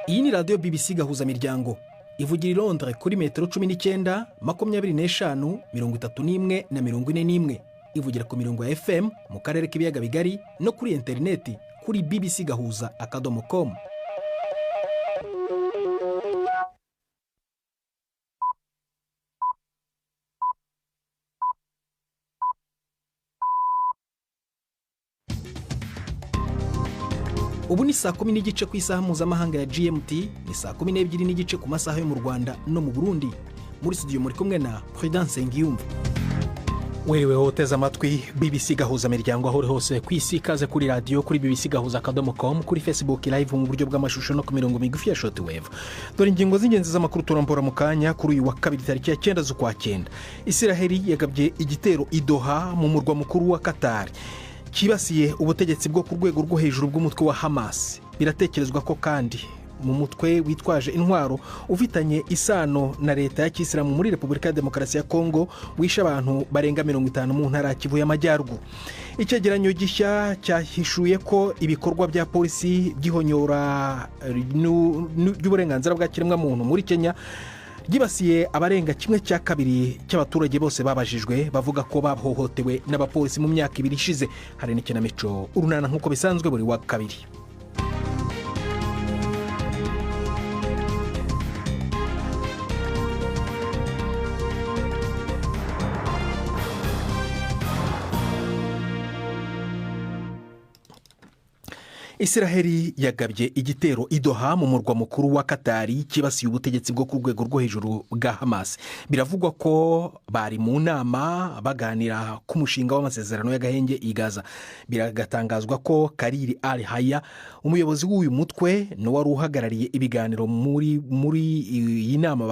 Iyi ni radio BBC gahuza miryango ivugira i Londres kuri metero 19, 25, 31 na 41. Ivugira ku mirongo ya FM mu karere k'ibiyaga bigari no kuri interineti kuri bbcgahuza.com. Ubu ni saa 10 n'igice ku isaha mpuzamahanga ya GMT, ni saa 12 n'igice ku masaha yo mu Rwanda no mu Burundi. Muri studio muri kumwe na Prudence Ngiyumva. Wewe hoteza amatwi BBC gahuza miryango aho hose ku isi, kaze kuri radio kuri bbcgahuza.com, kuri Facebook live mu buryo bw'amashusho no ku mirongo migufi ya shortwave. Dore ingingo z'ingenzi z'amakuru turambora mu kanya kuri uyu wa kabiri tariki ya 9 z'ukwa 9. Isiraheli yagabye igitero i Doha mu murwa mukuru wa Qatar. Kibasiye ubutegetsi bwo ku rwego rwo hejuru bw'umutwe wa Hamas. Biratekerezwa ko kandi mu mutwe witwaje intwaro ufitanye isano na leta ya Kisilamu muri Repubulika ya Demokarasi ya Kongo wishe abantu barenga 50 mu ntara Kivu y'Amajyaruguru. Icyegeranyo gishya cyahishuye ko ibikorwa bya polisi byihonyora n'uburenganzira bwa kiremwa muntu muri Kenya gibasiye abarenga 1/2 cy'abaturage bose babajijwe bavuga ko bahohotewe n'abapolisi mu myaka 2 ishize. Hari n'ikinamico urunana nk'uko bisanzwe buri wa kabiri. Isiraheli yagabye igitero i Doha mu murwa mukuru wa Qatar kibasiye ubutegetsi bwo ku rwego rwo hejuru bwa Hamas. Biravugwa ko bari mu nama baganira ku mushinga w'amasezerano y'agahenge i Gaza. Biragatangazwa ko Kariri Al-Haya, umuyobozi w'uyu mutwe no wari uhagarariye ibiganiro muri iyi nama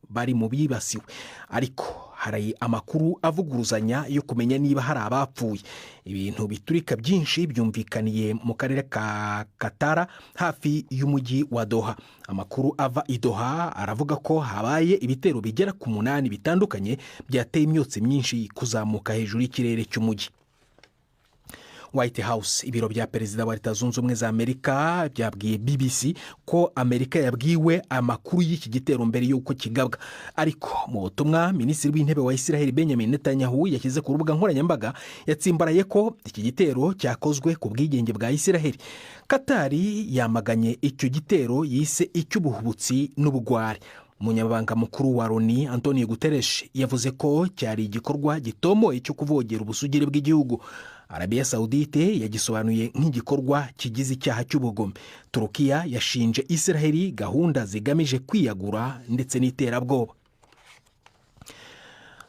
bari mu bibasiwe. Ariko hari amakuru avuguruzanya yo kumenya niba hari abapfuye. Ibintu biturika byinshi byumvikaniye mu karere ka Qatar hafi y'umujyi wa Doha. Amakuru ava i Doha aravuga ko habaye ibitero bigera ku 8 bitandukanye byateye imyotsi myinshi kuzamuka hejuru y'ikirere cy'umujyi. White House, ibiro bya perezida wa Leta Zunze Ubumwe za Amerika byabwiye BBC ko Amerika yabwiwe amakuru y'iki gitero mbere y'uko kigabwa. Ariko mu butumwa, Minisitiri w'Intebe wa Israel Benjamin Netanyahu yashyize ku rubuga nkoranyambaga yatsimbaraye ko iki gitero cyakozwe ku bwigenge bwa Israel. Qatar yamaganye icyo gitero yise icy'ubuhubutsi n'ubugwari. Umunyamabanga mukuru wa Loni Antonio Guterres yavuze ko cyari igikorwa gitomoye cyo kuvogera ubusugire bw'igihugu. Arabia Saudite yagisobanuye nk'igikorwa kigize icyaha cy'ubugome. Turukiya yashinje Israel gahunda zigamije kwiyagura ndetse n'iterabwoba.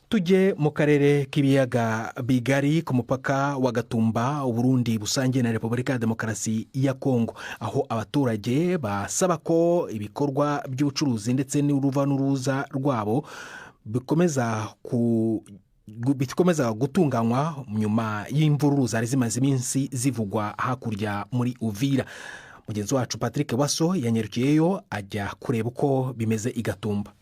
Tujye mu karere k'ibiyaga bigari ku mupaka wa Gatumba, Burundi busangiye na Repubulika ya Demokarasi ya Kongo, aho abaturage basaba ko ibikorwa by'ubucuruzi ndetse n'uruva n'uruza rwabo bikomeza gutunganywa nyuma y'imvururu zari zimaze iminsi zivugwa hakurya muri Uvira. Mugenzi wacu Patrick Waso yanyerukiyeyo ajya kureba uko bimeze i Gatumba.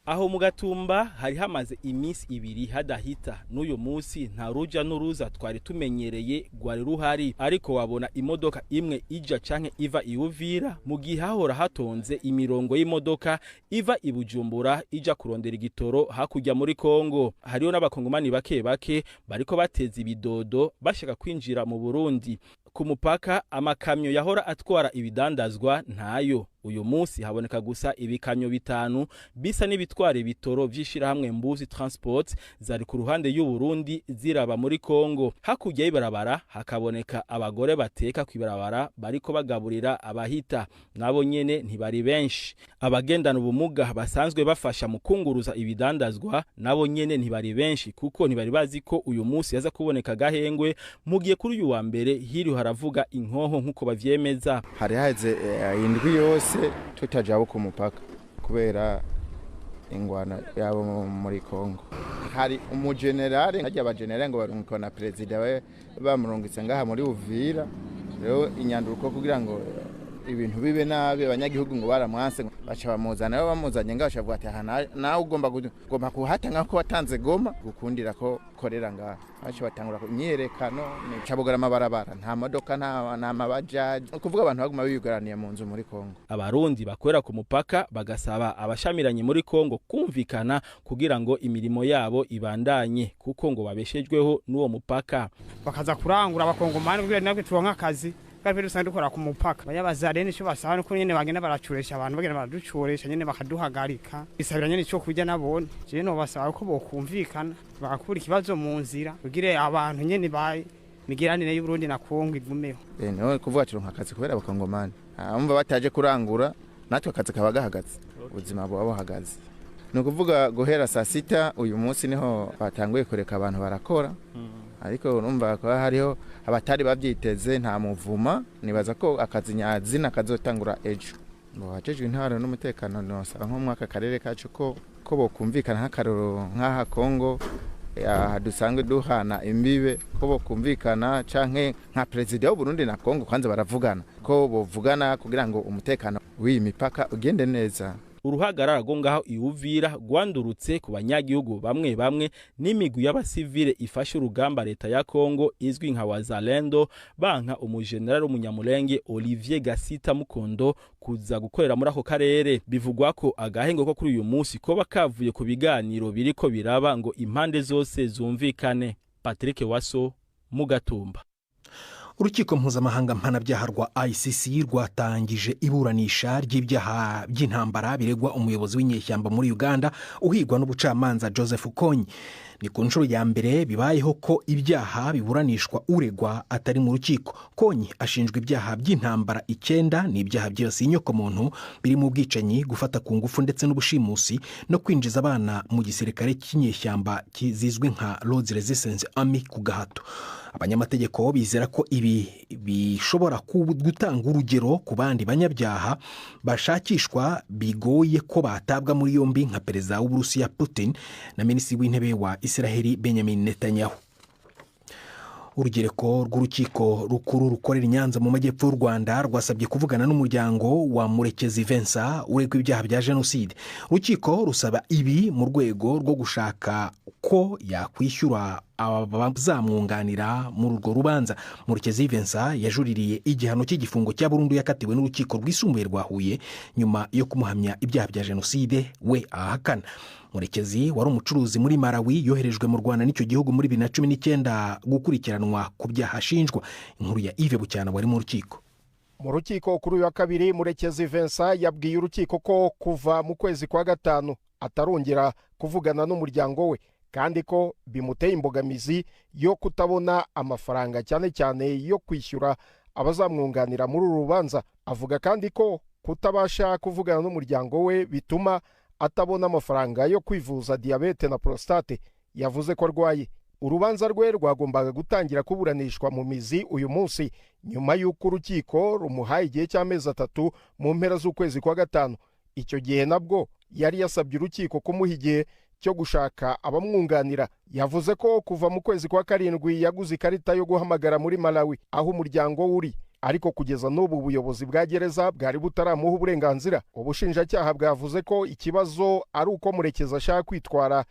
Aho mu Gatumba hari hamaze iminsi 2 hadahita n'uyu munsi nta ruja n'uruza twari tumenyereye rwari ruhari, ariko wabona imodoka imwe ija canke iva i Uvira mu gihe hahora hatonze imirongo y'imodoka iva i Bujumbura ija kurondera igitoro hakurya muri Kongo. Hariyo n'abakongomani bake bariko bateza ibidodo bashaka kwinjira mu Burundi. Ku mupaka amakamyo yahora atwara ibidandazwa ntayo. Uyu munsi haboneka gusa ibikamyo 5 bisa n'ibitwara ibitoro vy'ishirahamwe Mbuzi Transport zari ku ruhande y'u Burundi ziraba muri Kongo. Hakurya y'ibarabara hakaboneka abagore bateka kwibarabara bariko bagaburira abahita, nabo nyene ntibari benshi. Abagendana ubumuga basanzwe bafasha mu kunguruza ibidandazwa nabo nyene ntibari benshi, kuko ntibari bazi ko uyu munsi yaza kuboneka gahengwe. Mugiye kuri uyu wa mbere hiri haravuga inkoho nkuko bavyemeza. Hari haze indwi yose tutajaho ku mupaka kubera ingwana yabo muri Kongo. Hari umugenerale hajya abagenerale ngo barunko na president we bamurungitse ngaha muri Uvira. Rero inyanduruko kugira ngo ibintu bibe nabi abanyagihugu ngo baramwanse baca bamuzana bamuzanye ngaho shavuga ati aha nawe ugomba kuhatanga ko watanze goma gukundira ko korera ngaho baca batangura imyerekano nicabugara amabarabara nta modoka nta mabajaji kuvuga abantu baguma biyugaraniye mu nzu muri Kongo. Abarundi bakorera ku mupaka bagasaba abashamiranye muri Kongo kumvikana kugira ngo imirimo yabo ibandanye kuko ngo babeshejweho n'uwo mupaka bakaza kurangura abakongomani kugira nabwe turonka akazi kandi dusanga dukora ku mupaka bayabazare nico basaba nuko nyene bagenda baracuresha abantu bagenda baraducuresha nyene bakaduhagarika isabira nyene cyo kujya nabone je no basaba ko bokumvikana bakakura ikibazo mu nzira kugire abantu nyene bayi migiranire y'u Burundi na Kongo igumeho no kuvuga turonka akazi kubera abakongomani umva bataje kurangura natwe akazi kabagahagaze ubuzima bwabo buhagaze no kuvuga guhera saa 6 uyu munsi niho batanguye kureka abantu barakora ariko urumva ko hariho abatari bavyiteze nta muvuma nibaza ko akazi nyazina kazotangura ejo ngo hajejwe intwaro n'umutekano nosaba nko mwaka karere kacu ko bokumvikana nk'akaroro nk'aha Kongo dusangwe duhana imbibe ko bokumvikana canke nka president w'u Burundi na Kongo kwanza baravugana ko bovugana kugira ngo umutekano w'imipaka ugende neza. Uruhagarara go ngaho iuvira gwandurutse ku banyagihugu bamwe n'imigwi y'abasivile ifashe urugamba leta ya Kongo izwi nka Wazalendo banka umujenerali w'umunyamulenge Olivier Gasita Mukondo kuza gukorera muri ako karere bivugwa ko agahengo ko kuri uyu munsi ko bakavuye ku biganiro biriko biraba ngo impande zose zumvikane. Patrick Waso mu Gatumba. Urukiko mpuzamahanga mpanabyaha rwa ICC rwatangije iburanisha ry'ibyaha by'intambara biregwa umuyobozi w'inyeshyamba muri Uganda uhigwa n'ubucamanza Joseph Kony. Ni ku nshuro ya mbere bibayeho ko ibyaha biburanishwa uregwa atari mu rukiko. Kony ashinjwa ibyaha by'intambara 9 n'ibyaha byose inyokomuntu biri mu bwicanyi, gufata ku ngufu ndetse n'ubushimusi no kwinjiza abana mu gisirikare cy'inyeshyamba kizizwe nka Lord's Resistance Army ku gahato. Abanyamategeko bizera ko ibi bishobora gutanga urugero ku bandi banyabyaha bashakishwa bigoye ko batabwa muri yombi nka perezida w'Uburusiya Putin na minisitiri w'intebe wa Israel Benjamin Netanyahu. Urugereko rw'urukiko rukuru rukorera i Nyanza mu majyepfo y'u Rwanda rwasabye kuvugana n'umuryango wa Murekezi Vincent uregwa ibyaha bya jenoside. Urukiko rusaba ibi mu rwego rwo gushaka ko yakwishyura abazamwunganira muri urwo rubanza. Murekezi Vincent yajuririye igihano cy'igifungo cya burundu yakatiwe n'urukiko rwisumbuye rwa Huye nyuma yo kumuhamya ibyaha bya jenoside, we ahakana. Murekezi wari umucuruzi muri Malawi yoherejwe mu Rwanda n'icyo gihugu muri 2019 gukurikiranwa ku byaha ashinjwa. Inkuru ya Yves Bucyana wari mu rukiko. Mu rukiko kuri uyu wa kabiri Murekezi Vincent yabwiye urukiko ko kuva mu kwezi kwa gatanu atarongera kuvugana n'umuryango we kandi ko bimuteye imbogamizi yo kutabona amafaranga cyane cyane yo kwishyura abazamwunganira muri uru rubanza. Avuga kandi ko kutabasha kuvugana n'umuryango we bituma atabona amafaranga yo kwivuza diabete na prostate yavuze ko arwaye. Urubanza rwe rwagombaga gutangira kuburanishwa mu mizi uyu munsi nyuma y'uko urukiko rumuhaye igihe cy'amezi 3 mu mpera z'ukwezi kwa gatanu. Icyo gihe nabwo yari yasabye urukiko kumuha igihe cyo gushaka abamwunganira. Yavuze ko kuva mu kwezi kwa karindwi yaguze ikarita yo guhamagara muri Malawi aho umuryango uri, ariko kugeza n'ubu ubuyobozi bwa gereza bwari butaramuha uburenganzira. Ubushinjacyaha bwavuze ko ikibazo ari uko Murekezi ashaka kwitwara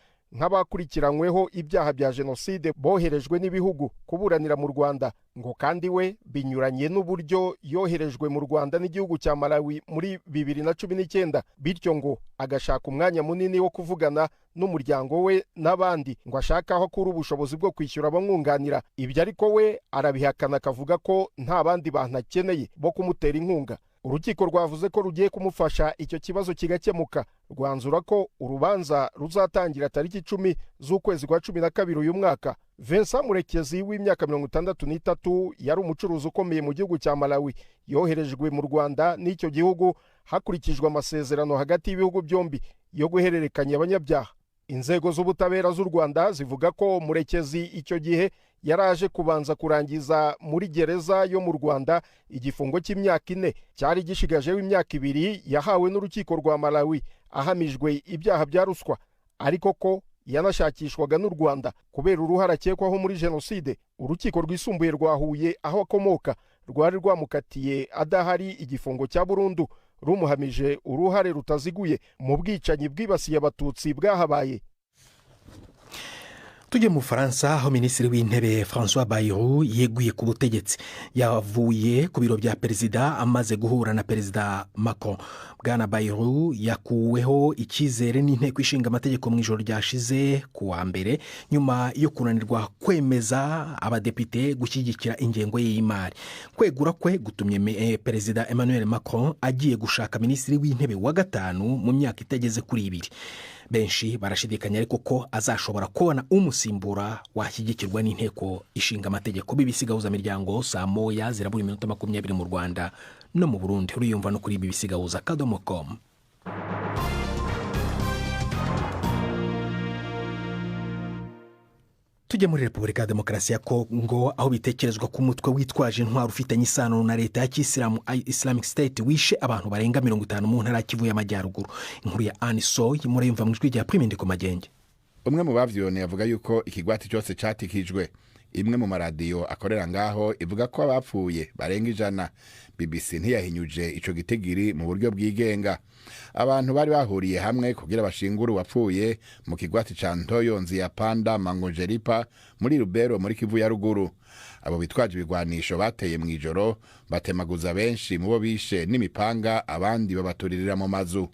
nk'abakurikiranyweho ibyaha bya jenoside boherejwe n'ibihugu kuburanira mu Rwanda, ngo kandi we binyuranye n'uburyo yoherejwe mu Rwanda n'igihugu cya Malawi muri 2019, bityo ngo agashaka umwanya munini wo kuvugana n'umuryango we n'abandi ngo ashaka aho kuri ubushobozi bwo kwishyura abamwunganira. Ibyo ariko we arabihakana akavuga ko nta bandi bantu akeneye bo kumutera inkunga. Urukiko rwavuze ko rugiye kumufasha icyo kibazo kigakemuka. Rwanzura ko urubanza ruzatangira tariki 10 z'ukwezi kwa 12 uyu mwaka. Vincent Murekezi w'imyaka 63 yari umucuruzi ukomeye mu gihugu cya Malawi yoherejwe mu Rwanda n'icyo gihugu hakurikijwe amasezerano hagati y'ibihugu byombi yo guhererekanya abanyabyaha. Inzego z'ubutabera z'u Rwanda zivuga ko Murekezi icyo gihe yaraje kubanza kurangiza muri gereza yo mu Rwanda igifungo cy'imyaka 4 cyari gishigaje w'imyaka 2 yahawe n'urukiko rwa Malawi ahamijwe ibyaha bya ruswa, ariko ko yanashakishwaga n'u Rwanda kubera uruhara akekwaho muri jenoside. Urukiko rwisumbuye rwa Huye aho akomoka rwari rwamukatiye adahari igifungo cya burundu rumuhamije uruhare rutaziguye mu bwicanyi bwibasiye abatutsi bwahabaye. tujye mu Bufaransa aho minisitiri w'intebe François Bayrou yeguye ku butegetsi. yavuye ku biro bya perezida amaze guhura na perezida Macron. bwana Bayrou yakuweho icyizere n'inteko ishinga amategeko mu ijoro ryashize ku wa mbere nyuma yo kunanirwa kwemeza abadepite gushyigikira ingengo ye y'imari. kwegura kwe gutumye perezida Emmanuel Macron agiye gushaka minisitiri w'intebe wa gatanu mu myaka itageze kuri 2. benshi barashidikanya ariko ko azashobora kubona umusimbura washyigikirwa n'inteko ishinga amategeko. BBC gahuza miryango saa moya zirabura iminota 20 mu Rwanda no mu Burundi. uriyumva no kuri BBC gahuza kadomo.com. tujye muri Repubulika ya Demokarasi ya Kongo aho bitekerezwa ku mutwe witwaje intwaro ufitanye isano na leta ya Kisilamu Islamic State wishe abantu barenga 50 mu ntara Kivu y'Amajyaruguru. inkuru ya Anisoy murayumva mu ijwi rya Prime Ndikomagenge. umwe mu bavyone yavuga yuko ikigwati cyose catikijwe. imwe mu maradiyo akorera ngaho ivuga ko abapfuye barenga 100. BBC ntiyahinyuje ico gitegiri mu buryo bwigenga. abantu bari bahuriye hamwe kugira bashingure wapfuye mu kigwati ca Ntoyonzi ya Panda Mangojeripa muri Rubero muri Kivu ya ruguru. abo bitwaje ibigwanisho bateye mu ijoro batemaguza benshi mu bo bishe n'imipanga, abandi babaturirira mu mazu.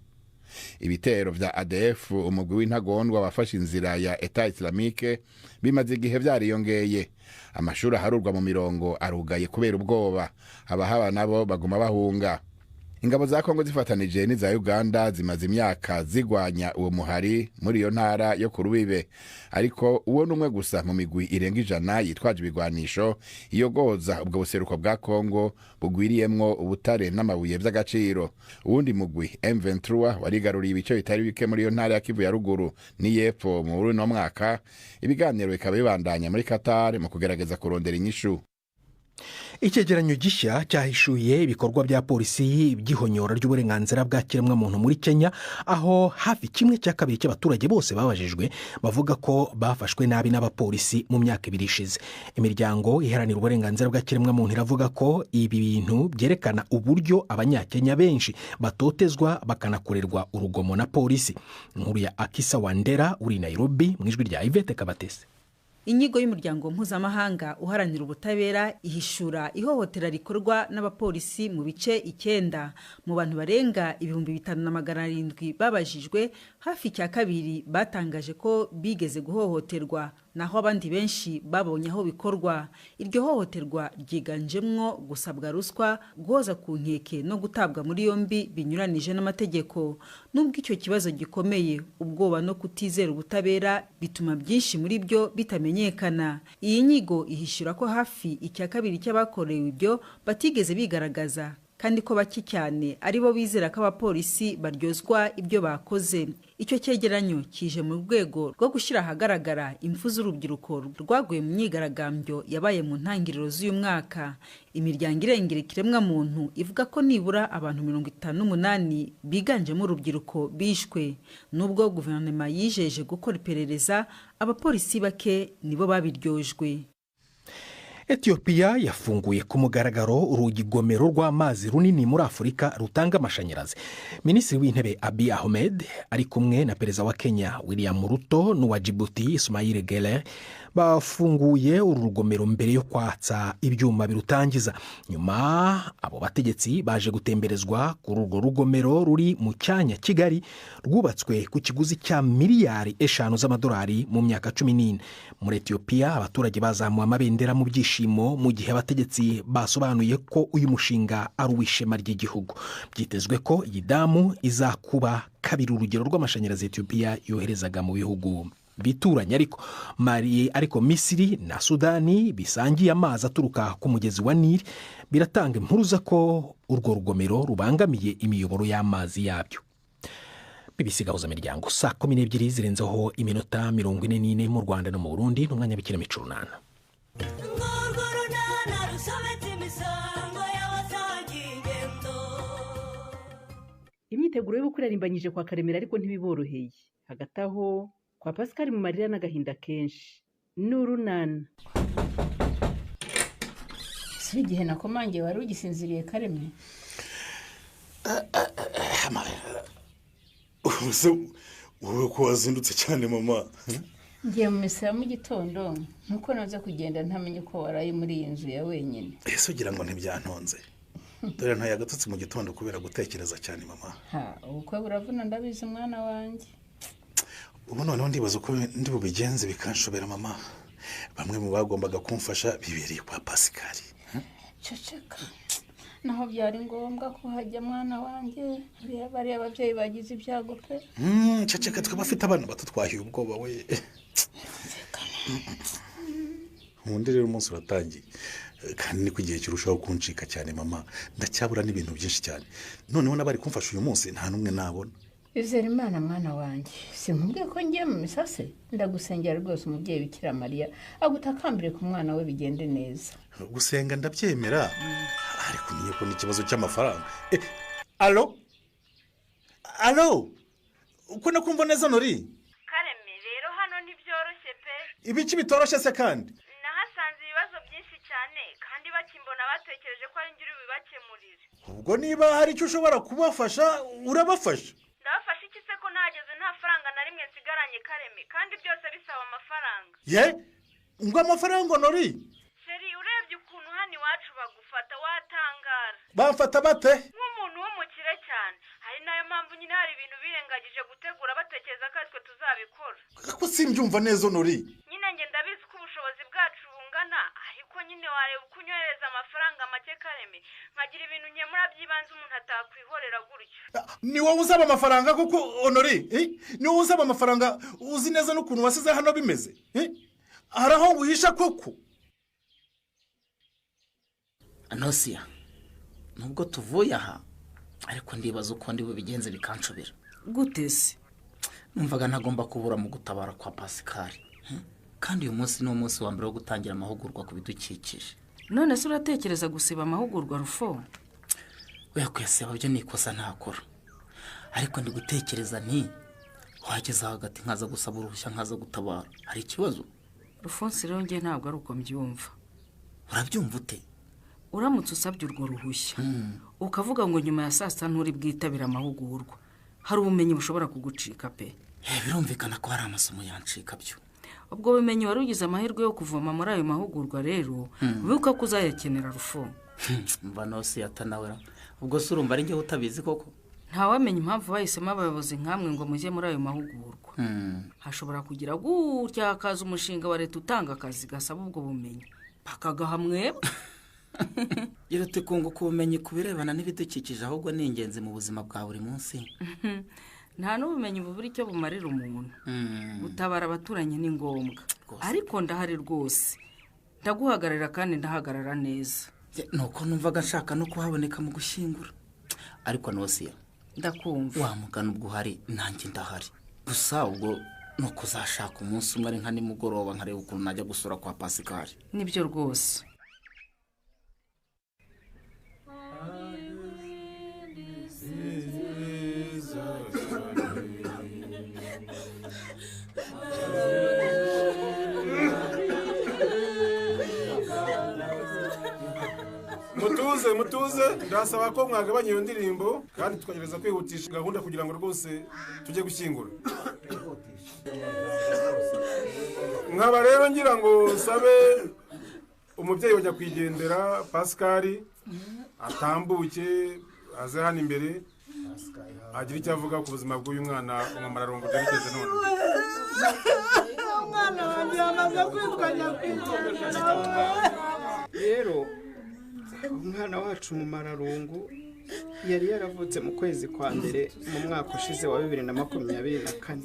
ibitero vya ADF umugwi w'intagondwa wafashe inzira ya Etat Islamique bimaze igihe vyariyongeye. amashuri aharurwa mu mirongo arugaye kubera ubwoba. abahaba nabo baguma bahunga. ingabo za Kongo zifatanije n'iza Uganda zimaze imyaka zigwanya uwo muhari muri iyo ntara yo ku rubibe, ariko uwo numwe gusa mu migwi irenga 100 yitwaje ibigwanisho iyogoza ubwo buseruko bwa Kongo bugwiriyemwo ubutare n'amabuye by'agaciro. uwundi mugwi M23 warigaruriye ibice bitari bike muri iyo ntara ya Kivu ya ruguru ni yepfo mu runo mwaka. ibiganiro bikaba bibandanya muri Qatar mu kugerageza kurondera inyishu. icyegeranyo gishya cyahishuye ibikorwa bya polisi by'ihonyora ry'uburenganzira bwa kiremwamuntu muri Kenya, aho hafi 1/2 cy'abaturage bose babajijwe bavuga ko bafashwe nabi n'abapolisi mu myaka 2 ishize. imiryango iharanira uburenganzira bwa kiremwamuntu iravuga ko ibi bintu byerekana uburyo abanyakenya benshi batotezwa bakanakorerwa urugomo na polisi. inkuru ya Akisa Wandera uri Nairobi mu ijwi rya Yvette Kabatese. inyigo y'umuryango mpuzamahanga uharanira ubutabera ihishura ihohotera rikorwa n'abapolisi mu bice 9 mu bantu barenga 5,700 babajijwe. hafi 2/3 batangaje ko bigeze guhohoterwa, naho abandi benshi babonye aho bikorwa. iryo hohoterwa ryiganjemwo gusabwa ruswa, guhoza ku nkeke no gutabwa muri yombi binyuranije n'amategeko. nubwo icyo kibazo gikomeye, ubwoba no kutizera ubutabera bituma byinshi muri byo bitamenyekana. iyi nyigo ihishura ko hafi 2/3 cy'abakorewe ibyo batigeze bigaragaza, kandi ko bake cyane ari bo bizera ko abapolisi baryozwa ibyo bakoze. icyo cyegeranyo kije mu rwego rwo gushyira ahagaragara impfu z'urubyiruko rwaguye mu myigaragambyo yabaye mu ntangiriro z'uyu mwaka. imiryango irengera ikiremwamuntu ivuga ko nibura abantu 58 biganjemo urubyiruko bishwe. nubwo guverinoma yijeje gukora iperereza, abapolisi bake nibo babiryojwe. Ethiopia yafunguye ku mugaragaro urugigomero rw'amazi runini muri Afurika rutanga amashanyarazi. Minisitiri w'intebe Abiy Ahmed ari kumwe na perezida wa Kenya William Ruto n'uwa Djibouti Ismail Geller bafunguye uru rugomero mbere yo kwatsa ibyuma birutangiza. nyuma abo bategetsi baje gutemberezwa kuri urwo rugomero ruri mu cyanya Kigali rwubatswe ku kiguzi cya miliyari 5 z'amadolari mu myaka 14. muri Ethiopia abaturage bazamuye amabendera mu byishimo mu gihe abategetsi basobanuye ko uyu mushinga ari uw'ishema ry'igihugu. byitezwe ko iyi damu izakuba kabiri urugero rw'amashanyarazi Ethiopia yoherezaga mu bihugu bituranye. ariko Misiri na Sudani bisangiye amazi aturuka ku mugezi wa Nile biratanga impuruza ko urwo rugomero rubangamiye imiyoboro y'amazi yabyo. BBC gahuza miryango saa 12 zirenzeho iminota 44 mu Rwanda no mu Burundi n'umwanya w'ikinamico runana. imyiteguro yo kurarimbanyije kwa Karemera ariko ntibiboroheye. hagati aho kwa Pascal mu marira n'agahinda kenshi. n'urunana si igihe nakomangiye wari ugisinziriye Kareme? wowe ko wazindutse cyane mama. Ngiye mu misa ya mu gitondo nuko naze kugenda ntamenye ko waraye muri iyi nzu ya wenyine. Ese ugira ngo ntibyantonze? Dore ntaye agatotsi mu gitondo kubera gutekereza cyane mama. Ubukwe buravuna ndabizi mwana wanjye. Ubu noneho ndibaza uko ndi bubigenze bikanshobera mama. Bamwe mu bagombaga kumfasha bibereye kwa Pascal. Ceceka. Naho byari ngombwa ko hajya mwana wanjye. Bari ababyeyi bagize ibyago pe. Ceceka twe bafite abana bato twahiye ubwoba we. Ubundi rero umunsi uratangiye kandi niko igihe kirushaho kuncika cyane mama. Ndacyabura n'ibintu byinshi cyane. Noneho nabari kumfasha uyu munsi nta numwe nabona. Izere Imana mwana wanjye. Sinkubwiye ko ngiye mu misase. Ndagusengera rwose umubyeyi Bikira Mariya agutakambire ku mwana we bigende neza. Gusenga ndabyemera. Ariko niye ko n'ikibazo cy'amafaranga. Allo? Allo? Uko nakumva neza nori? Kareme rero hano ntibyoroshye pe. Ibiki bitoroshye se kandi? Nahasanze ibibazo byinshi cyane kandi bakimbona batekereje ko ari ngira ubibakemurire. Ubwo niba hari icyo ushobora kubafasha urabafasha. Ndabafasha iki se ko nageze nta faranga na rimwe nsigaranye Kareme kandi byose bisaba amafaranga. Ye? Ngo amafaranga nori? Seri urebye ukuntu hano iwacu bagufata watangara. Bamfata bate? Nk'umuntu w'umukire cyane. Hari nayo mpamvu nyine hari ibintu birengagije gutegura batekereza ko twe tuzabikora. Ko simbyumva neza nori? Nyine nge ndabizi ko ubushobozi bwacu bungana ariko nyine wareba ukunyohereza amafaranga make Kareme nkagira ibintu nkemura by'ibanze umuntu atakwihorera gutyo. Ni wowe usaba amafaranga kuko Honori? Ni wowe usaba amafaranga uzi neza n'ukuntu wasize hano bimeze? Haraho nguhisha koko? Anosia, nubwo tuvuye aha ariko ndibaza uko ndi bubigenze bikanshobera. Gute se? Numvaga ntagomba kubura mu gutabara kwa Pascal. Kandi uyu munsi ni umunsi wa mbere wo gutangira amahugurwa ku bidukikije. None se uratekereza gusiba amahugurwa Rufo? Oya kwese byo nikosa ntakora. Ariko ndi gutekereza nti wageze hagati nkaza gusaba uruhushya nkaza gutabara. Hari ikibazo? Rufonse rero ngiye ntabwo ari uko mbyumva. Urabyumva ute? Uramutse usabye urwo ruhushya ukavuga ngo nyuma ya saa sita nturi bwitabira amahugurwa hari ubumenyi bushobora kugucika pe. Birumvikana ko hari amasomo yancika byo. Ubwo bumenyi wari ugize amahirwe yo kuvoma muri ayo mahugurwa rero bibuka ko uzayakenera Rufo. Mva nose yatanawera. Ubwo se urumva ari nge utabizi koko? Ntawamenya impamvu bahisemo abayobozi nkamwe ngo mujye muri ayo mahugurwa. Hashobora kugira gutya hakaza umushinga wa leta utanga akazi gasaba ubwo bumenyi bakagaha mwebwe. Yerute kunguka ubumenyi kubirebana n'ibidukikije ahubwo ni ingenzi mu buzima bwa buri munsi. Nta n'ubumenyi bubura icyo bumarira umuntu. Gutabara abaturanyi ni ngombwa. Ariko ndahari rwose. Ndaguhagarara kandi ndahagarara neza. Nuko numvaga nshaka no kuhaboneka mu gushyingura. Ariko Nosia, ndakumva. Wa mugana ubwo hari nanjye ndahari. Gusa ubwo nuko uzashaka umunsi umwe ari nka nimugoroba nkareba ukuntu najya gusura kwa Pascal. Nibyo rwose. Mutuze ndasaba ko mwagabanya iyo ndirimbo kandi tukagereza kwihutisha gahunda kugira ngo rwose tujye gushyingura. Nkaba rero ngira ngo sabe umubyeyi wajya kwigendera Pascal atambuke aze hano imbere agira icyo avuga ku buzima bw'uyu mwana umumararongo bigeze none. Umwana wanjye yamaze kwitwanya kwigendera. Rero umwana wacu mu mararungu yari yaravutse mu kwezi kwa mbere mu mwaka ushize wa 2024.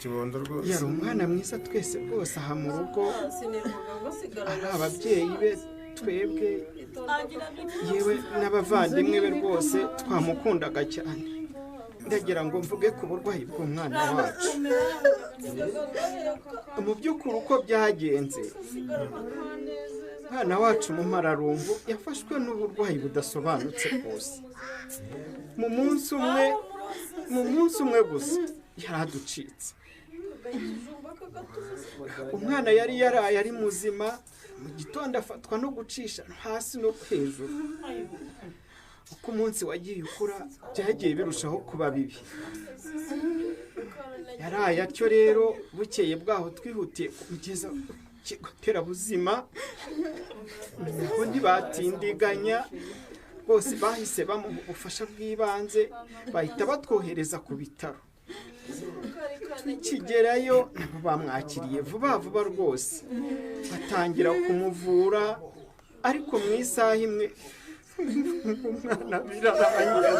Kibondo rwose. Yari umwana mwiza twese rwose aha mu rugo. Ari ababyeyi be twebwe yewe n'abavandimwe be rwose twamukundaga cyane. Ndagira ngo mvuge ku burwayi bw'umwana wacu. Mu by'ukuri uko byagenze umwana wacu mu mararungu yafashwe n'uburwayi budasobanutse rwose. Mu munsi umwe gusa yaraducitse. Umwana yari yaraye ari muzima mu gitondo afatwa no gucisha hasi no hejuru. Uko umunsi wagiye ukura byagiye birushaho kuba bibi. Yaraye atyo rero bukeye bwaho twihutiye kumugeza ku kigo nderabuzima, aho ntibatindiganya rwose bahise bamuha ubufasha bw'ibanze bahita batwohereza ku bitaro. Tukigerayo nabo bamwakiriye vuba vuba rwose batangira kumuvura, ariko mu isaha imwe umwana birarangira.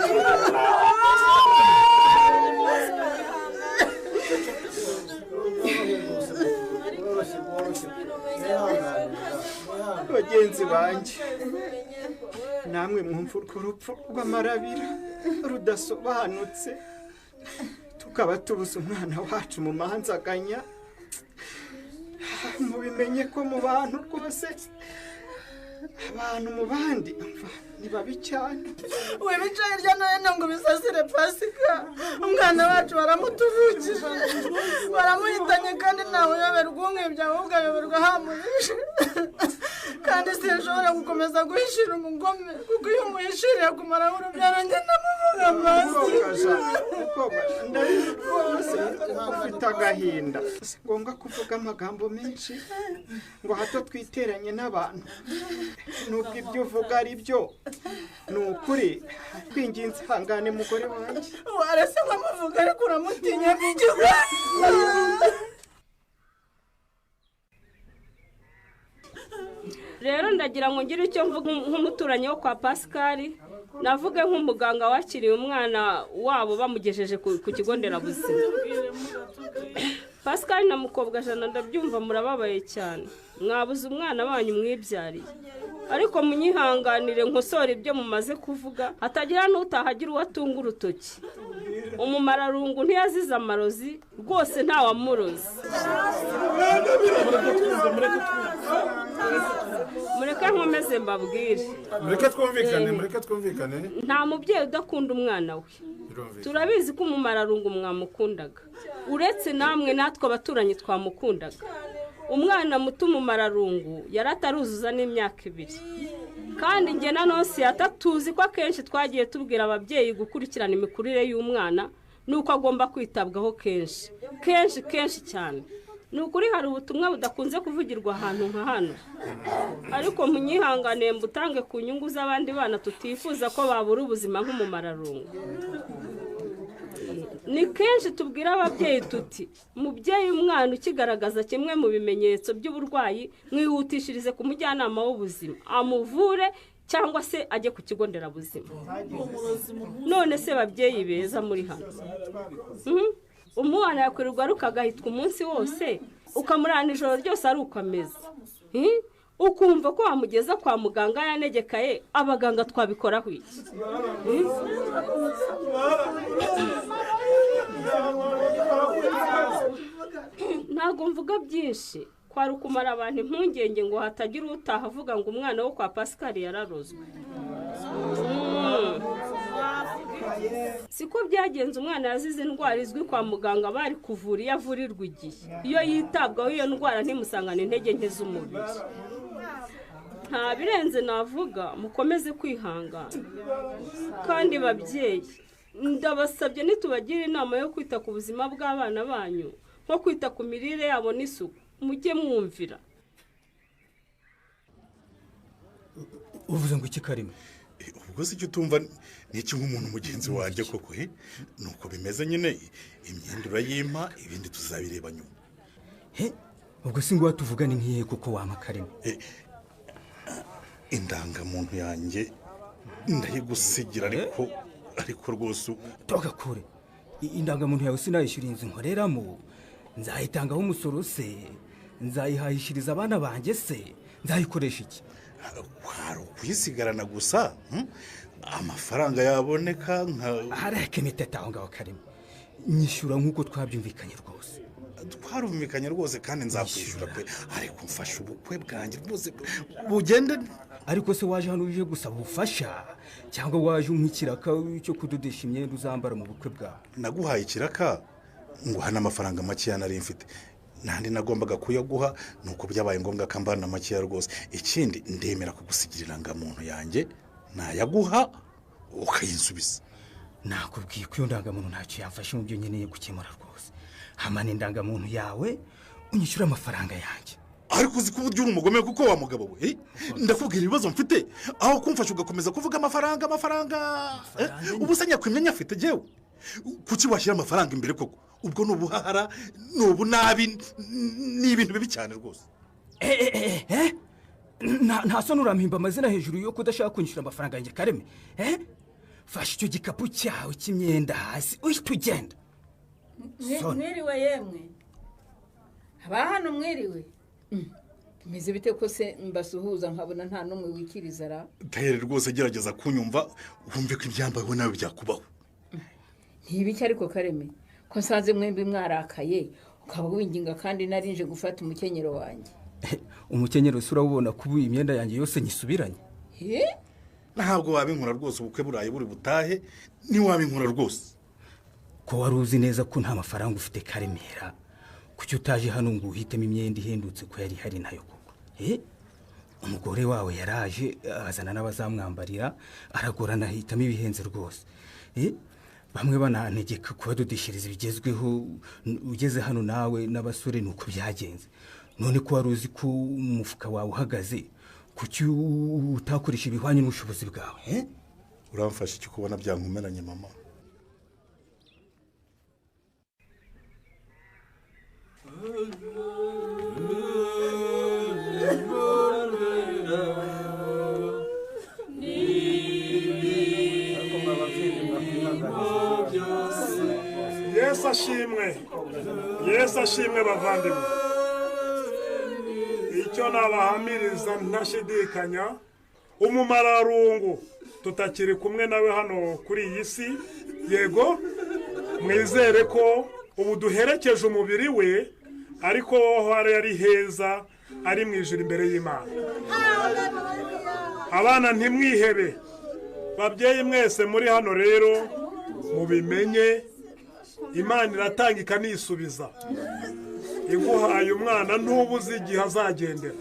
Bagenzi banjye, namwe mwumva urwo rupfu rw'amarabira rudasobanutse, tukaba tubuze umwana wacu mu manzaganya. Mubimenye ko mu bantu rwose, abantu mu bandi ni babi cyane. We bicaye hirya no hino ngo bisasire Pasika, umwana wacu baramutuvukije, baramuhitanye kandi ntawe uyoberwa umwibye, ahubwo ayoberwa hamuhishe. Kandi sinshobora gukomeza guhishira umugome, kuko iyo umuhishiriye kumaraho urubyaro njye ndamuvuga amazi. Ndabizi rwose ufite agahinda, si ngombwa kuvuga amagambo menshi ngo hato twiteranye n'abantu. Nubwo ibyo uvuga ari byo, ni ukuri. Twinginze ihangane mugore wanjye. Warese nkamuvuga ariko uramutinya bw'igihugu. Rero ndagira ngo ngire icyo mvuga nk'umuturanyi wo kwa Pascal, navuge nk'umuganga wakiriye umwana wabo bamugejeje ku kigo nderabuzima. Pascal na mukobwa Jana ndabyumva murababaye cyane, mwabuze umwana wanyu mwibyariye, ariko munyihanganire nkosora ibyo mumaze kuvuga, hatagira n'utahagira uwatunga urutoki. Umumararungu ntiyazize amarozi, rwose ntawamurozi. Mureke nkomeze mbabwire. Mureke twumvikane. Nta mubyeyi udakunda umwana we. Turabizi ko umumararungu mwamukundaga, uretse namwe natwe abaturanyi twamukundaga. Umwana muto umumararungu yarataruzuza n'imyaka 2, kandi njye na Nonsi atatuzi ko akenshi twagiye tubwira ababyeyi gukurikirana imikurire y'umwana, nuko agomba kwitabwaho kenshi cyane. Nukuri hari ubutumwa budakunze kuvugirwa ahantu nka hano, ariko munyihanganiye mbutange ku nyungu z'abandi bana tutifuza ko babura ubuzima nk'umumararungu. Ni kenshi tubwira ababyeyi tuti, mubyeyi umwana ukigaragaza kimwe mu bimenyetso by'uburwayi, mwihutishirize ku mujyanama w'ubuzima, amuvure cyangwa se ajye ku kigo nderabuzima. None se babyeyi beza muri hano, umwana yakwirirwa rukagahitwa umunsi wose, ukamurana ijoro ryose ari uko ameze, ukumva ko wamugeza kwa muganga yanegekaye, abaganga twabikoraho iki? Ntago mvuga byinshi, kwari ukumara abantu impungenge ngo hatagira utaha avuga ngo umwana wo kwa Pascal yararozwe. Siko byagenze, umwana yazize indwara izwi kwa muganga bari kuvura iyo avurirwa igihe. Iyo yitabwaho iyo ndwara ntimusangane intege nke z'umubiri. Nta birenze navuga, mukomeze kwihangana. Kandi babyeyi, ndabasabye nitubagira inama yo kwita ku buzima bw'abana banyu, nko kwita ku mirire yabo n'isuku, mujye mwumvira. Uvuze ngo iki Karime? Ubwo se icyo utumva ni iki nk'umuntu mugenzi wanjye koko? Nuko bimeze nyine, imyendura y'impa ibindi tuzabireba nyuma. Ubwo si ngo watuvugane nk'iye kuko wama Karime? Indangamuntu yanjye ndayigusigira, ariko rwose tugakure. Indangamuntu yawe sinayishyura inzu nkoreramo, nzayitangaho umusoro se, nzayihahishiriza abana banjye se, nzayikoresha iki? Kwari ukuyisigarana gusa, amafaranga yaboneka hareke imiteta aho ngaho Karime, nyishyura nk'uko twabyumvikanye rwose. Twarumvikanye rwose kandi nzakwishyura pe, ariko mfasha ubukwe bwanjye rwose bugende. Ariko se waje hano uje gusaba ubufasha cyangwa waje nk'ikiraka cyo kudodesha imyenda uzambara mu bukwe bwawe? Naguhaye ikiraka ngo hana amafaranga make yanari mfite, n'andi nagombaga kuyaguha nuko byabaye ngombwa ko mbana makeya rwose. Ikindi ndemera kugusigira irangamuntu yanjye nayaguha ukayinsubiza. nakubwiye ko iyo ndangamuntu ntacyo yamfashe mu byo nkeneye gukemura rwose. hamana indangamuntu yawe unyishyura amafaranga yanjye. ariko uzi ko uburyo uri umugome kuko wa mugabo we ndakubwira ibibazo mfite aho kumfasha ugakomeza kuvuga amafaranga ubu se nyakwimenya afite jewe kuki washyira amafaranga imbere koko ubwo nubuhahara nubunabi ni ibintu bibi cyane rwose. nta soni urampimba amazina hejuru yo kudashaka kunyishyura amafaranga yanjye Kareme. fasha icyo gikapu cyawe cy'imyenda hasi uhita ugenda. mwiriwe yemwe haba hano mwiriwe bimeze bite ko se mbasuhuza nkabona nta n'umwe wikiriza ra. Tere rwose gerageza kunyumva wumve ko ibyambayeho nawe byakubaho. ntibiki ariko Kareme ko nsanze mwembi mwarakaye ukaba winginga kandi narinje gufata umukenyero wanjye. umukenyero se urabona kuba imyenda yanjye yose nyisubiranye. ntabwo wabinkura rwose ubukwe burayi buri butahe ntiwabinkura rwose. ko wari uzi neza ko nta mafaranga ufite Karemera kuki utaje hano ngo uhitemo imyenda ihendutse ko yari hari nayo koko. umugore wawe yaraje azana n'abazamwambarira aragorana ahitamo ibihenze rwose. bamwe banantegeka kubadodeshereza ibigezweho ugeze hano nawe n'abasore nuko byagenze. none ko wari uzi ko umufuka wawe uhagaze kuki utakoresha ibihwanye n'ubushobozi bwawe. uramfasha icyo kubona byankomeranye mama. Yesu ashimwe bavandimwe. icyo nabahamiriza ntashidikanya umumararungu tutakiri kumwe nawe hano kuri iyi si. yego mwizere ko ubu duherekeje umubiri we ariko hari ari heza ari mu ijuru imbere y'Imana. abana ntimwihebe babyeyi mwese muri hano rero mubimenye Imana iratanga ikanisubiza. iguhaye umwana ntubuze igihe azagendera.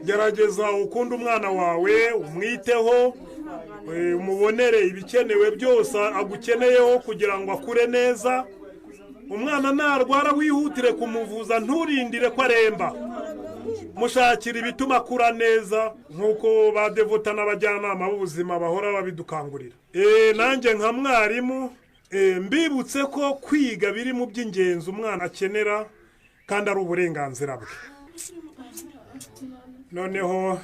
gerageza ukunda umwana wawe umwiteho umubonere ibikenewe byose agukeneyeho kugira ngo akure neza. umwana narwara wihutire kumuvuza nturindire ko aremba. mushakira ibituma akura neza nk'uko ba devota n'abajyanama b'ubuzima bahora babidukangurira. nanjye nka mwarimu mbibutse ko kwiga biri mu by'ingenzi umwana akenera kandi ari uburenganzira bwe. noneho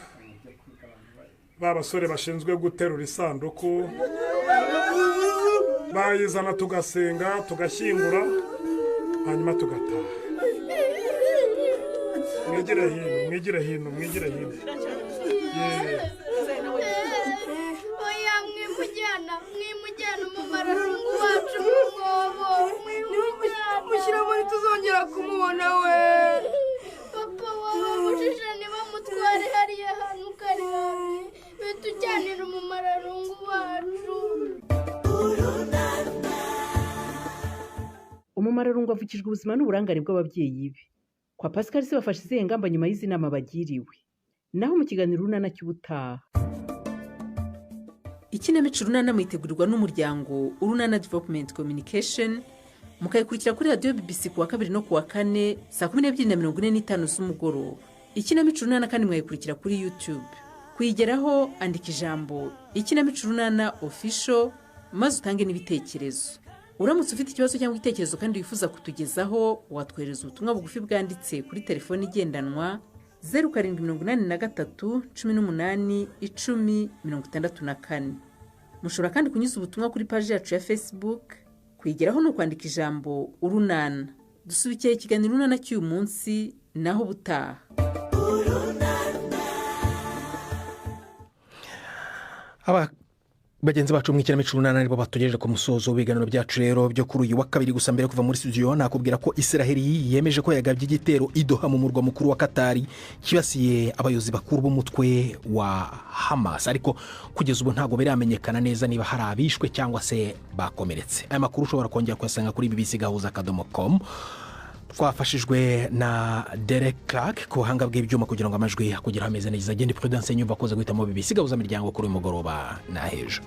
ba basore bashinzwe guterura isanduku bayizana tugasenga tugashyingura hanyuma tugataha. mwigire hino oya mwimujyana umumararungu wacu mu mwobo. mushyira muri tuzongera kumubona we. papa wawe mujije ntibamutware hariya hantu kari hafi bitujyanira umumararungu wacu. umumararungu avukijwe ubuzima n'uburangare bw'ababyeyi be. kwa Pascal se bafashe izihe ngamba nyuma y'izi nama bagiriwe? naho mu kiganiro urunana cy'ubutaha. ikinamico urunana mwitegurirwa n'umuryango Urunana Development Communication mukayikurikira kuri radiyo BBC kuwa 2 no kuwa 4 saa 12:45 z'umugoroba. ikinamico urunana kandi mwayikurikira kuri YouTube. kuyigeraho andika ijambo ikinamico urunana official maze utange n'ibitekerezo. uramutse ufite ikibazo cyangwa igitekerezo kandi wifuza kutugezaho watwohereza ubutumwa bugufi bwanditse kuri telefone igendanwa 0783 18 10 64. mushobora kandi kunyuza ubutumwa kuri paji yacu ya Facebook. kwigeraho no kwandika ijambo urunana. dusubikiye ikiganiro urunana cy'uyu munsi naho butaha. bagenzi bacu mu ikinamico urunana nibo batugejeje ku musozo w'ibiganiro byacu rero byo kuri uyu wa 2. gusa mbere kuva muri studio nakubwira ko Israeli yemeje ko yagabye igitero i Doha mu murwa mukuru wa Qatar kibasiye abayobozi bakuru b'umutwe wa Hamas, ariko kugeza ubu ntago biramenyekana neza niba hari abishwe cyangwa se bakomeretse. aya makuru ushobora kongera kuyasanga kuri bbc.gahuza.com. twafashijwe na Derek Clark ku buhanga bw'ibyuma kugira ngo amajwi akugeraho ameze neza. Agenda Prudence Nyumva akoze guhitamo BBC gahuza miryango kuri uyu mugoroba na hejo.